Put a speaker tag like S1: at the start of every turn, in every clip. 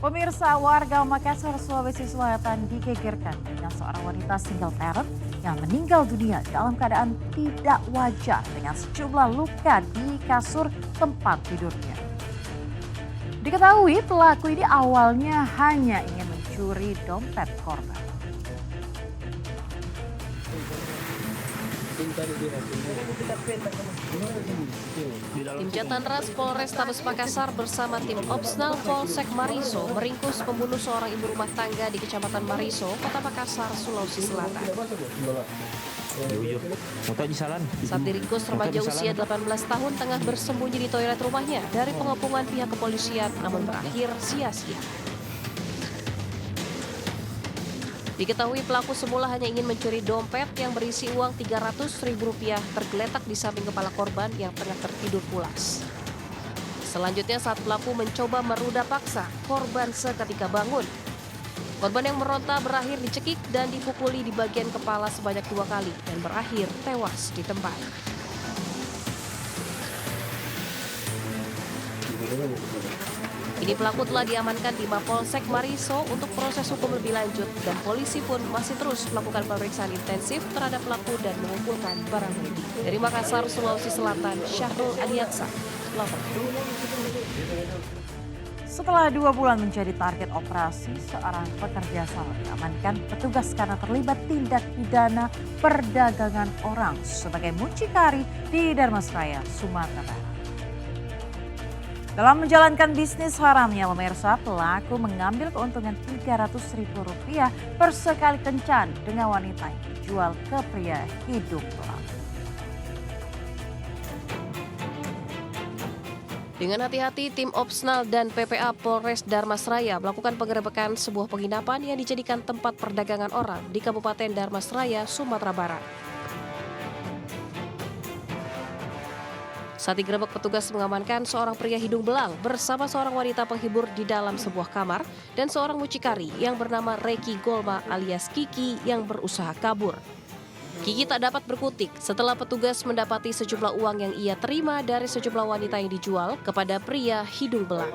S1: Pemirsa, warga Makassar, Sulawesi Selatan digegerkan dengan seorang wanita single parent yang meninggal dunia dalam keadaan tidak wajar dengan sejumlah luka di kasur tempat tidurnya. Diketahui pelaku ini awalnya hanya ingin mencuri dompet korban.
S2: Tim Jatanras Polrestabes Makassar bersama tim Opsnal Polsek Mariso meringkus pembunuh seorang ibu rumah tangga di Kecamatan Mariso, Kota Makassar, Sulawesi Selatan. Saat diringkus, remaja usia 18 tahun tengah bersembunyi di toilet rumahnya dari pengepungan pihak kepolisian, namun berakhir sia-sia. Diketahui pelaku semula hanya ingin mencuri dompet yang berisi uang Rp300.000 tergeletak di samping kepala korban yang tengah tertidur pulas. Selanjutnya saat pelaku mencoba meruda paksa, korban seketika bangun. Korban yang meronta berakhir dicekik dan dipukuli di bagian kepala sebanyak 2 kali dan berakhir tewas di tempat. Kini pelaku telah diamankan di Mapolsek Mariso untuk proses hukum lebih lanjut dan polisi pun masih terus melakukan pemeriksaan intensif terhadap pelaku dan mengumpulkan barang bukti. Dari Makassar, Sulawesi Selatan, Syahrul Adiaksa, laporan.
S1: Setelah 2 bulan menjadi target operasi, seorang pekerja sawah diamankan petugas karena terlibat tindak pidana perdagangan orang sebagai mucikari di Darmasraya, Sumatera Barat. Dalam menjalankan bisnis haramnya, pemirsa, pelaku mengambil keuntungan Rp300.000 per sekali kencan dengan wanita yang dijual ke pria hidung belang.
S2: Dengan hati-hati, tim Opsnal dan PPA Polres Darmasraya melakukan penggerebekan sebuah penginapan yang dijadikan tempat perdagangan orang di Kabupaten Darmasraya, Sumatera Barat. Saat digerebek, petugas mengamankan seorang pria hidung belang bersama seorang wanita penghibur di dalam sebuah kamar dan seorang mucikari yang bernama Reki Golma alias Kiki yang berusaha kabur. Kiki tak dapat berkutik setelah petugas mendapati sejumlah uang yang ia terima dari sejumlah wanita yang dijual kepada pria hidung belang.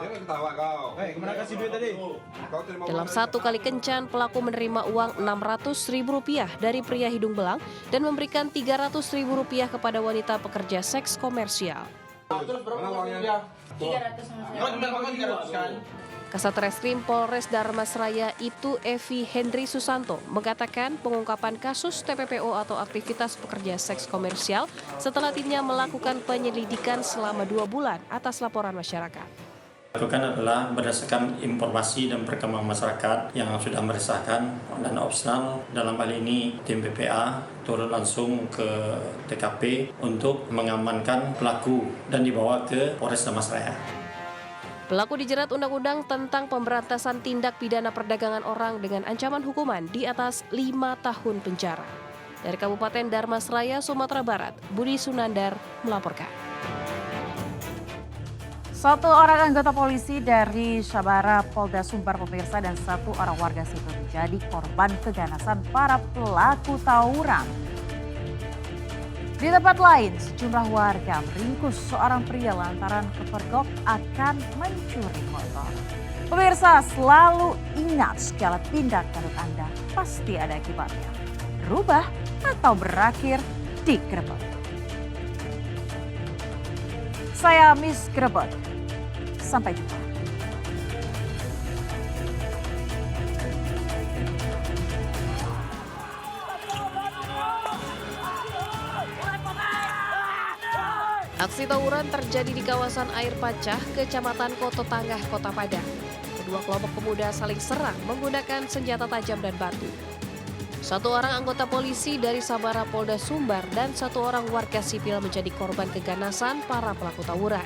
S2: Dalam satu kali kencan, pelaku menerima uang Rp600.000 dari pria hidung belang dan memberikan Rp300.000 kepada wanita pekerja seks komersial. Kasat Reskrim Polres Darmasraya Ibtu Evi Hendri Susanto mengatakan pengungkapan kasus TPPO atau aktivitas pekerja seks komersial setelah timnya melakukan penyelidikan selama 2 bulan atas laporan masyarakat.
S3: Lakukan adalah berdasarkan informasi dan perkembangan masyarakat yang sudah meresahkan, dan Opsnal dalam hal ini tim PPA turun langsung ke TKP untuk mengamankan pelaku dan dibawa ke Polres Darmasraya.
S2: Pelaku dijerat Undang-Undang tentang Pemberantasan Tindak Pidana Perdagangan Orang dengan ancaman hukuman di atas 5 tahun penjara. Dari Kabupaten Darmasraya, Sumatera Barat, Budi Sunandar melaporkan.
S1: 1 orang anggota polisi dari Sabara Polda Sumbar, pemirsa, dan 1 orang warga sipil menjadi korban keganasan para pelaku tawuran. Di tempat lain, sejumlah warga meringkus seorang pria lantaran kepergok akan mencuri motor. Pemirsa, selalu ingat segala tindakan Anda pasti ada akibatnya. Berubah atau berakhir digerebek. Saya Miss Grebek. Sampai jumpa.
S2: Aksi tawuran terjadi di kawasan Air Pacah, Kecamatan Koto Tangah, Kota Padang. Kedua kelompok pemuda saling serang menggunakan senjata tajam dan batu. 1 orang anggota polisi dari Sabara Polda Sumbar dan 1 orang warga sipil menjadi korban keganasan para pelaku tawuran.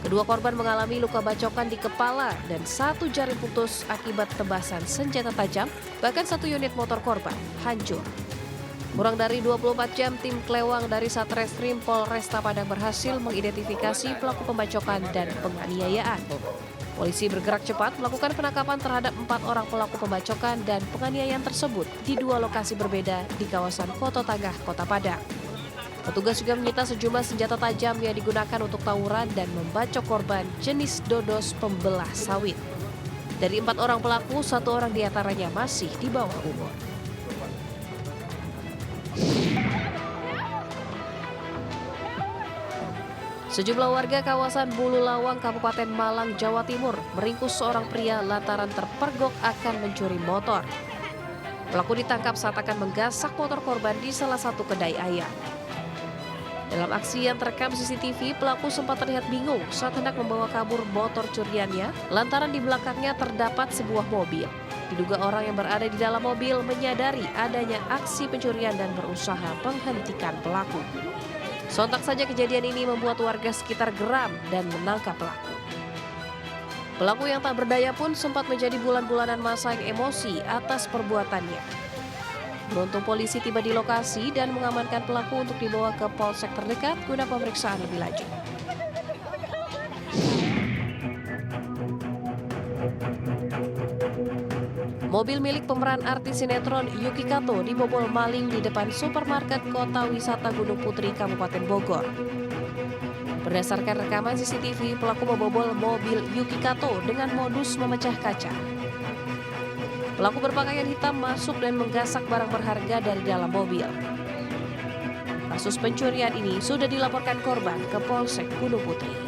S2: Kedua korban mengalami luka bacokan di kepala dan 1 jari putus akibat tebasan senjata tajam, bahkan 1 unit motor korban hancur. Kurang dari 24 jam, tim Klewang dari Satreskrim Polresta Padang berhasil mengidentifikasi pelaku pembacokan dan penganiayaan. Polisi bergerak cepat melakukan penangkapan terhadap 4 orang pelaku pembacokan dan penganiayaan tersebut di 2 lokasi berbeda di kawasan Koto Tangah, Kota Padang. Petugas juga menyita sejumlah senjata tajam yang digunakan untuk tawuran dan membacok korban jenis dodos pembelah sawit. Dari 4 orang pelaku, 1 orang diantaranya masih di bawah umur. Sejumlah warga kawasan Bulu Lawang, Kabupaten Malang, Jawa Timur meringkus seorang pria lantaran terpergok akan mencuri motor. Pelaku ditangkap saat akan menggasak motor korban di salah satu kedai ayam. Dalam aksi yang terekam CCTV, pelaku sempat terlihat bingung saat hendak membawa kabur motor curiannya lantaran di belakangnya terdapat sebuah mobil. Diduga orang yang berada di dalam mobil menyadari adanya aksi pencurian dan berusaha menghentikan pelaku. Sontak saja kejadian ini membuat warga sekitar geram dan menangkap pelaku. Pelaku yang tak berdaya pun sempat menjadi bulan-bulanan masa yang emosi atas perbuatannya. Beruntung polisi tiba di lokasi dan mengamankan pelaku untuk dibawa ke polsek terdekat guna pemeriksaan lebih lanjut. Mobil milik pemeran artis sinetron Yuki Kato dibobol maling di depan supermarket Kota Wisata Gunung Putri, Kabupaten Bogor. Berdasarkan rekaman CCTV, pelaku membobol mobil Yuki Kato dengan modus memecah kaca. Pelaku berpakaian hitam masuk dan menggasak barang berharga dari dalam mobil. Kasus pencurian ini sudah dilaporkan korban ke Polsek Gunung Putri.